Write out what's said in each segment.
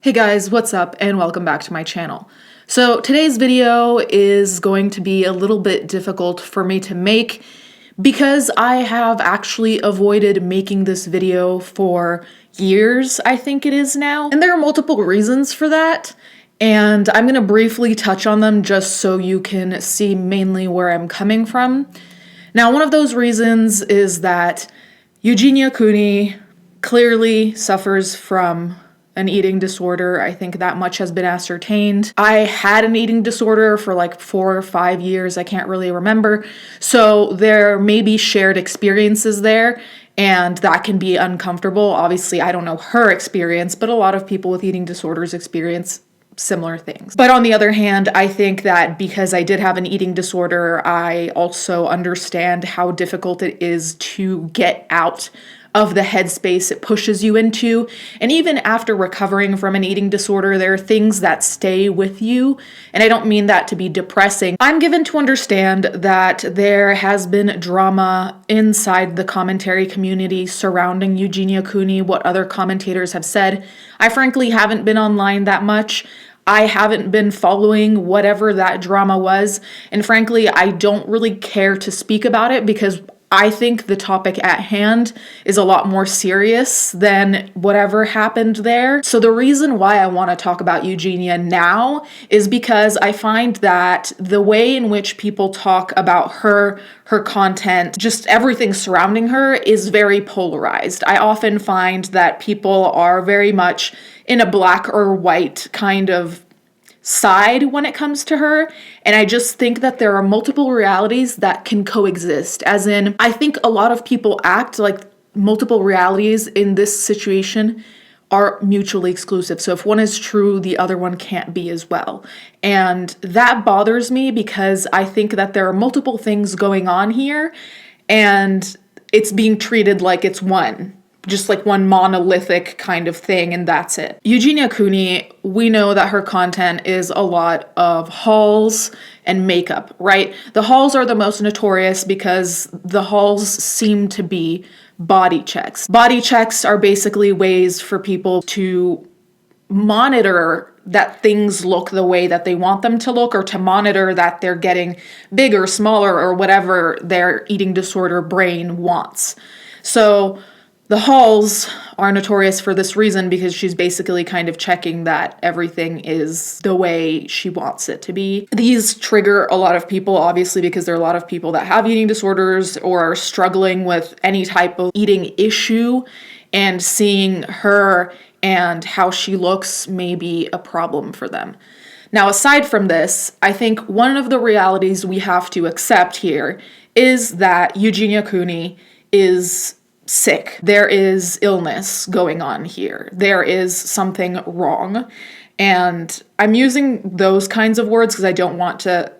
Hey guys, what's up and welcome back to my channel. So today's video is going to be a little bit difficult for me to make because I have actually avoided making this video for years, I think it is now. And there are multiple reasons for that, and I'm gonna briefly touch on them just so you can see mainly where I'm coming from. Now, one of those reasons is that Eugenia Cooney clearly suffers from an eating disorder. I think that much has been ascertained. I had an eating disorder for like 4 or 5 years. I can't really remember. So there may be shared experiences there, and that can be uncomfortable. Obviously, I don't know her experience, but a lot of people with eating disorders experience similar things. But on the other hand, I think that because I did have an eating disorder, I also understand how difficult it is to get out of the headspace it pushes you into. And even after recovering from an eating disorder, there are things that stay with you. And I don't mean that to be depressing. I'm given to understand that there has been drama inside the commentary community surrounding Eugenia Cooney, what other commentators have said. I frankly haven't been online that much. I haven't been following whatever that drama was. And frankly, I don't really care to speak about it because I think the topic at hand is a lot more serious than whatever happened there. So the reason why I want to talk about Eugenia now is because I find that the way in which people talk about her content, just everything surrounding her is very polarized. I often find that people are very much in a black or white kind of side when it comes to her, and I just think that there are multiple realities that can coexist, as in I think a lot of people act like multiple realities in this situation are mutually exclusive. So if one is true, the other one can't be as well. And that bothers me because I think that there are multiple things going on here and it's being treated like it's one. Just like one monolithic kind of thing, and that's it. Eugenia Cooney, we know that her content is a lot of hauls and makeup, right? The hauls are the most notorious because the hauls seem to be body checks. Body checks are basically ways for people to monitor that things look the way that they want them to look, or to monitor that they're getting bigger, smaller, or whatever their eating disorder brain wants. So the hauls are notorious for this reason because she's basically kind of checking that everything is the way she wants it to be. These trigger a lot of people, obviously, because there are a lot of people that have eating disorders or are struggling with any type of eating issue, and seeing her and how she looks may be a problem for them. Now, aside from this, I think one of the realities we have to accept here is that Eugenia Cooney is sick. There is illness going on here. There is something wrong. And I'm using those kinds of words because I don't want to,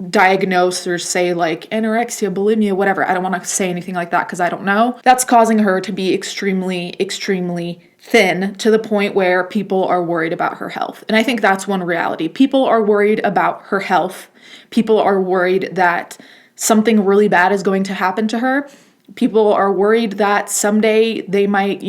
diagnose or say like anorexia, bulimia, whatever. I don't want to say anything like that because I don't know. That's causing her to be extremely, extremely thin to the point where people are worried about her health. And I think that's one reality. People are worried about her health. People are worried that something really bad is going to happen to her. People are worried that someday they might,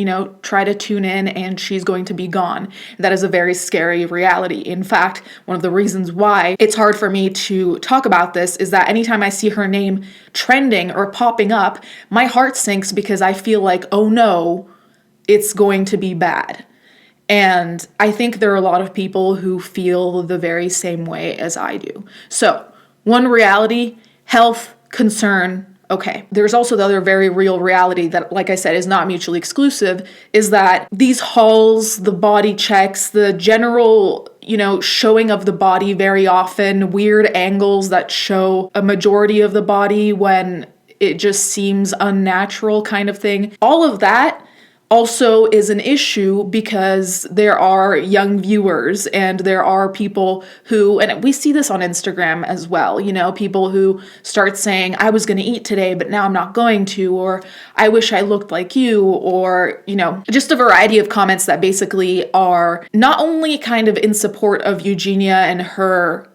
try to tune in and she's going to be gone. That is a very scary reality. In fact, one of the reasons why it's hard for me to talk about this is that anytime I see her name trending or popping up, my heart sinks because I feel like, oh no, it's going to be bad. And I think there are a lot of people who feel the very same way as I do. So, one reality, health, concern. Okay, there's also the other very real reality that, like I said, is not mutually exclusive, is that these hauls, the body checks, the general, showing of the body very often, weird angles that show a majority of the body when it just seems unnatural kind of thing, all of that also is an issue because there are young viewers and there are people who, and we see this on Instagram as well, people who start saying, I was going to eat today, but now I'm not going to, or I wish I looked like you, or, just a variety of comments that basically are not only kind of in support of Eugenia and her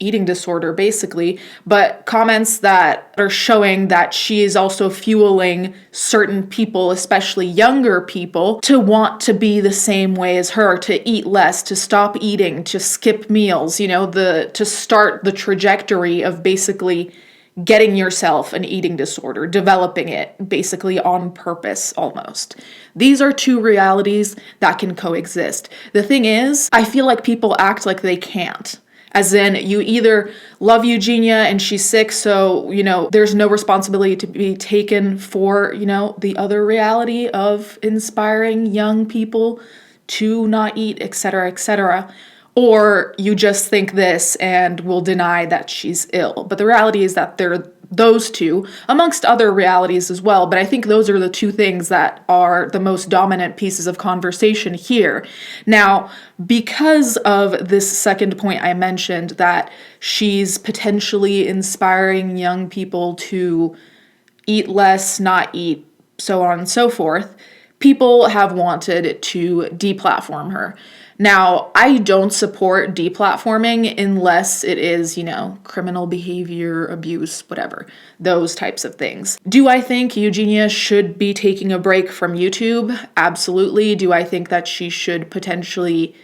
eating disorder, basically, but comments that are showing that she is also fueling certain people, especially younger people, to want to be the same way as her, to eat less, to stop eating, to skip meals, to start the trajectory of basically getting yourself an eating disorder, developing it basically on purpose almost. These are two realities that can coexist. The thing is, I feel like people act like they can't. As in, you either love Eugenia and she's sick, so, there's no responsibility to be taken for, the other reality of inspiring young people to not eat, etc., etc., or you just think this and will deny that she's ill. But the reality is that there are those two, amongst other realities as well, but I think those are the two things that are the most dominant pieces of conversation here. Now, because of this second point I mentioned, that she's potentially inspiring young people to eat less, not eat, so on and so forth, people have wanted to deplatform her. Now, I don't support deplatforming unless it is, criminal behavior, abuse, whatever, those types of things. Do I think Eugenia should be taking a break from YouTube? Absolutely. Do I think that she should potentially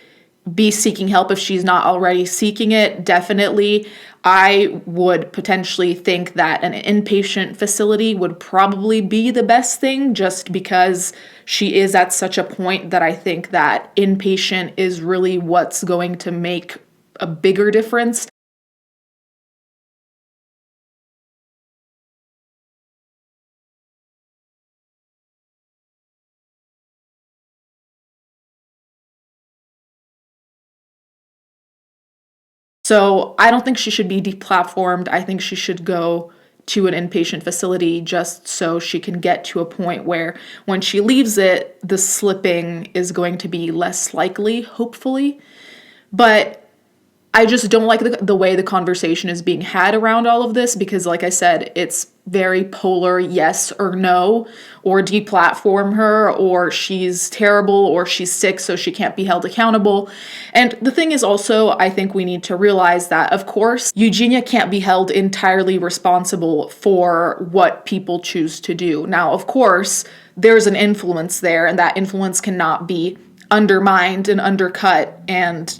be seeking help if she's not already seeking it? Definitely. I would potentially think that an inpatient facility would probably be the best thing, just because she is at such a point that I think that inpatient is really what's going to make a bigger difference. So I don't think she should be deplatformed. I think she should go to an inpatient facility just so she can get to a point where when she leaves it, the slipping is going to be less likely, hopefully. But I just don't like the way the conversation is being had around all of this, because like I said, it's very polar, yes or no, or deplatform her, or she's terrible, or she's sick so she can't be held accountable. And the thing is also, I think we need to realize that, of course, Eugenia can't be held entirely responsible for what people choose to do. Now, of course, there's an influence there, and that influence cannot be undermined and undercut, and,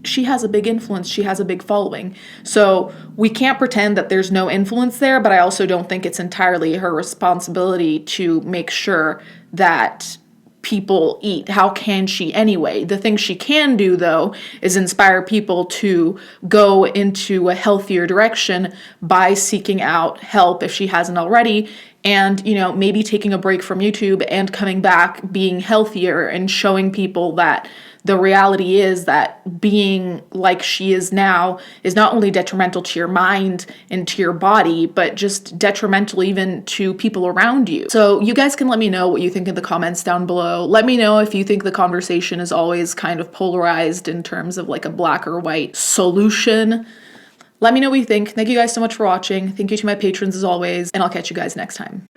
she has a big influence, she has a big following. So we can't pretend that there's no influence there, but I also don't think it's entirely her responsibility to make sure that people eat. How can she anyway? The thing she can do, though, is inspire people to go into a healthier direction by seeking out help if she hasn't already, and, maybe taking a break from YouTube and coming back being healthier and showing people that the reality is that being like she is now is not only detrimental to your mind and to your body, but just detrimental even to people around you. So you guys can let me know what you think in the comments down below. Let me know if you think the conversation is always kind of polarized in terms of like a black or white solution. Let me know what you think. Thank you guys so much for watching. Thank you to my patrons as always, and I'll catch you guys next time.